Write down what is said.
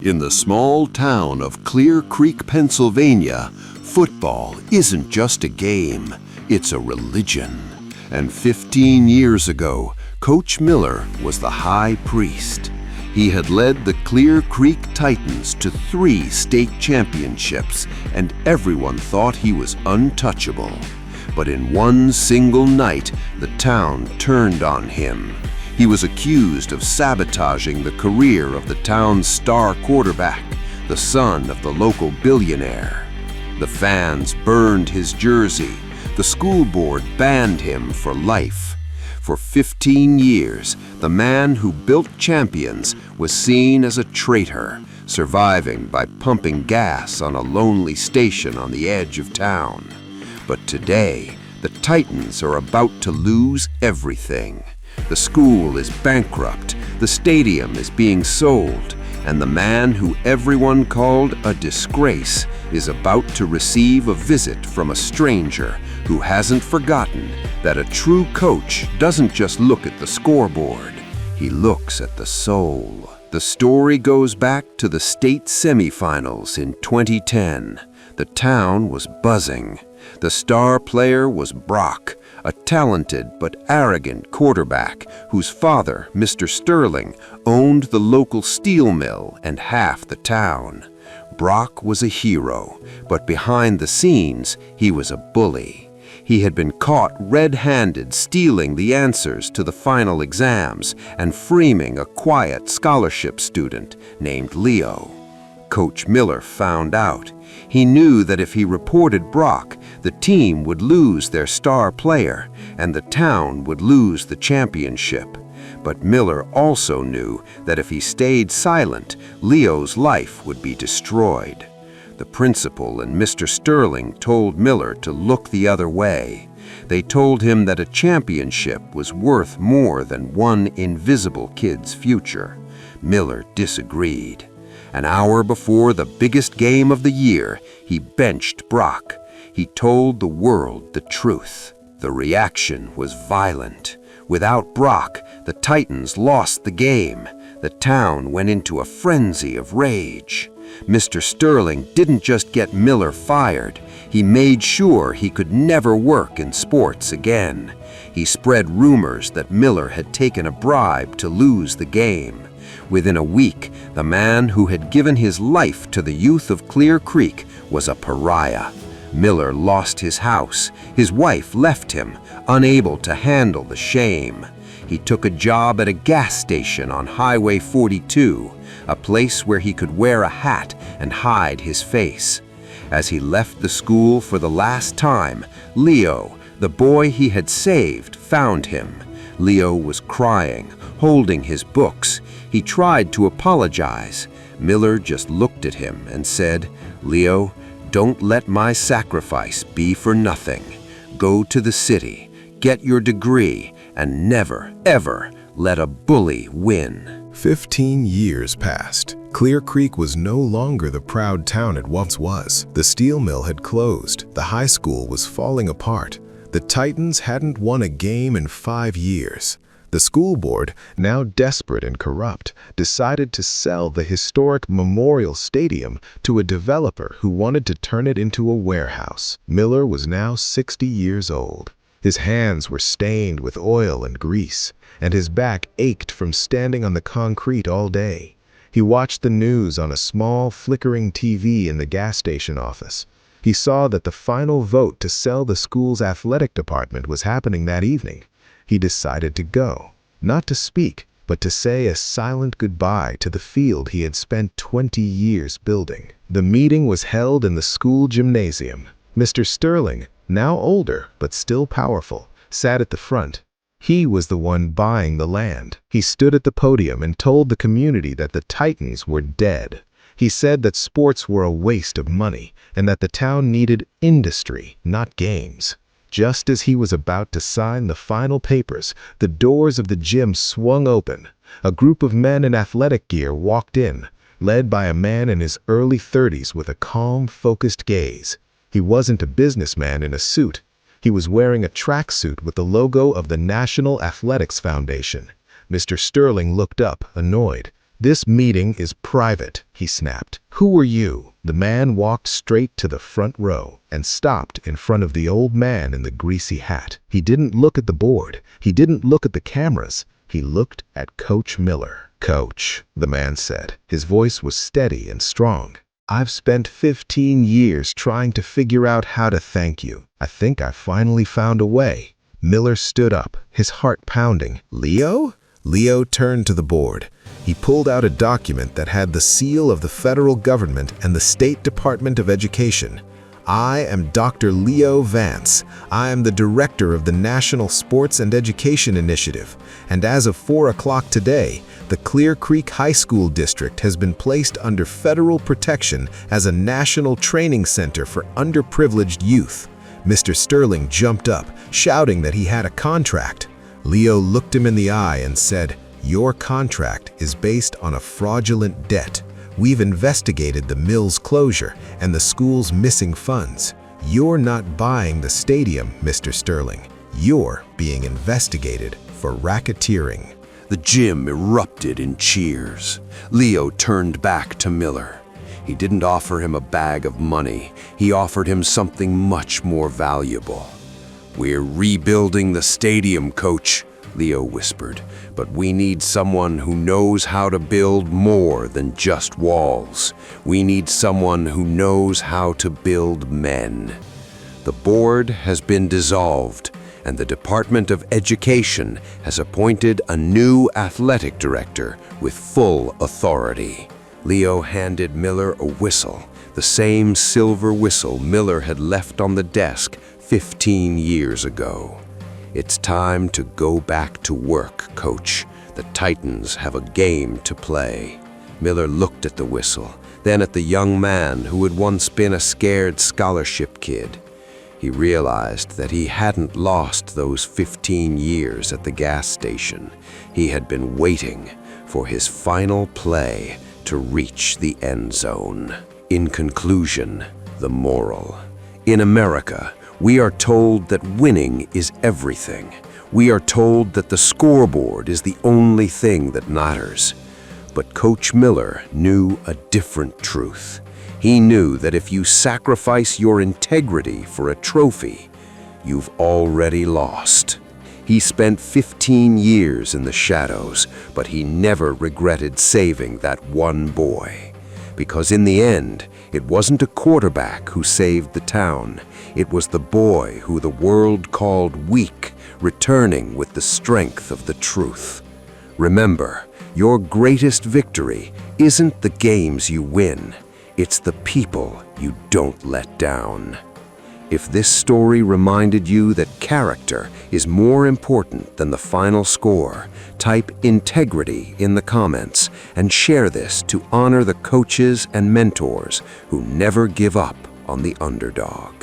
In the small town of Clear Creek, Pennsylvania, football isn't just a game, it's a religion. And 15 years ago, Coach Miller was the high priest. He had led the Clear Creek Titans to 3 state championships, and everyone thought he was untouchable. But in one single night, the town turned on him. He was accused of sabotaging the career of the town's star quarterback, the son of the local billionaire. The fans burned his jersey. The school board banned him for life. For 15 years, the man who built champions was seen as a traitor, surviving by pumping gas on a lonely station on the edge of town. But today, the Titans are about to lose everything. The school is bankrupt, the stadium is being sold, and the man who everyone called a disgrace is about to receive a visit from a stranger who hasn't forgotten that a true coach doesn't just look at the scoreboard, he looks at the soul. The story goes back to the state semifinals in 2010. The town was buzzing. The star player was Brock, a talented but arrogant quarterback whose father, Mr. Sterling, owned the local steel mill and half the town. Brock was a hero, but behind the scenes, he was a bully. He had been caught red-handed stealing the answers to the final exams and framing a quiet scholarship student named Leo. Coach Miller found out. He knew that if he reported Brock, the team would lose their star player and the town would lose the championship. But Miller also knew that if he stayed silent, Leo's life would be destroyed. The principal and Mr. Sterling told Miller to look the other way. They told him that a championship was worth more than one invisible kid's future. Miller disagreed. An hour before the biggest game of the year, he benched Brock. He told the world the truth. The reaction was violent. Without Brock, the Titans lost the game. The town went into a frenzy of rage. Mr. Sterling didn't just get Miller fired. He made sure he could never work in sports again. He spread rumors that Miller had taken a bribe to lose the game. Within a week, the man who had given his life to the youth of Clear Creek was a pariah. Miller lost his house. His wife left him, unable to handle the shame. He took a job at a gas station on Highway 42, a place where he could wear a hat and hide his face. As he left the school for the last time, Leo, the boy he had saved, found him. Leo was crying, holding his books. He tried to apologize. Miller just looked at him and said, "Leo, don't let my sacrifice be for nothing. Go to the city, get your degree, and never, ever let a bully win." 15 years passed. Clear Creek was no longer the proud town it once was. The steel mill had closed. The high school was falling apart. The Titans hadn't won a game in 5 years. The school board, now desperate and corrupt, decided to sell the historic Memorial Stadium to a developer who wanted to turn it into a warehouse. Miller was now 60 years old. His hands were stained with oil and grease, and his back ached from standing on the concrete all day. He watched the news on a small, flickering TV in the gas station office. He saw that the final vote to sell the school's athletic department was happening that evening. He decided to go, not to speak, but to say a silent goodbye to the field he had spent 20 years building. The meeting was held in the school gymnasium. Mr. Sterling, now older but still powerful, sat at the front. He was the one buying the land. He stood at the podium and told the community that the Titans were dead. He said that sports were a waste of money and that the town needed industry, not games. Just as he was about to sign the final papers, the doors of the gym swung open. A group of men in athletic gear walked in, led by a man in his early 30s with a calm, focused gaze. He wasn't a businessman in a suit. He was wearing a tracksuit with the logo of the National Athletics Foundation. Mr. Sterling looked up, annoyed. "This meeting is private," he snapped. "Who are you?" The man walked straight to the front row and stopped in front of the old man in the greasy hat. He didn't look at the board. He didn't look at the cameras. He looked at Coach Miller. "Coach," the man said. His voice was steady and strong. "I've spent 15 years trying to figure out how to thank you. I think I finally found a way." Miller stood up, his heart pounding. "Leo?" Leo turned to the board. He pulled out a document that had the seal of the federal government and the State Department of Education. "I am Dr. Leo Vance. I am the director of the National Sports and Education Initiative, and as of 4 o'clock today, the Clear Creek High School District has been placed under federal protection as a national training center for underprivileged youth." Mr. Sterling jumped up, shouting that he had a contract. Leo looked him in the eye and said, "Your contract is based on a fraudulent debt. We've investigated the mill's closure and the school's missing funds. You're not buying the stadium, Mr. Sterling. You're being investigated for racketeering." The gym erupted in cheers. Leo turned back to Miller. He didn't offer him a bag of money. He offered him something much more valuable. "We're rebuilding the stadium, Coach," Leo whispered, "but we need someone who knows how to build more than just walls. We need someone who knows how to build men." The board has been dissolved, and the Department of Education has appointed a new athletic director with full authority. Leo handed Miller a whistle, the same silver whistle Miller had left on the desk 15 years ago. "It's time to go back to work, Coach. The Titans have a game to play." Miller looked at the whistle, then at the young man who had once been a scared scholarship kid. He realized that he hadn't lost those 15 years at the gas station. He had been waiting for his final play to reach the end zone. In conclusion, the moral. In America, we are told that winning is everything. We are told that the scoreboard is the only thing that matters. But Coach Miller knew a different truth. He knew that if you sacrifice your integrity for a trophy, you've already lost. He spent 15 years in the shadows, but he never regretted saving that one boy. Because in the end, it wasn't a quarterback who saved the town. It was the boy who the world called weak, returning with the strength of the truth. Remember, your greatest victory isn't the games you win. It's the people you don't let down. If this story reminded you that character is more important than the final score, type integrity in the comments and share this to honor the coaches and mentors who never give up on the underdog.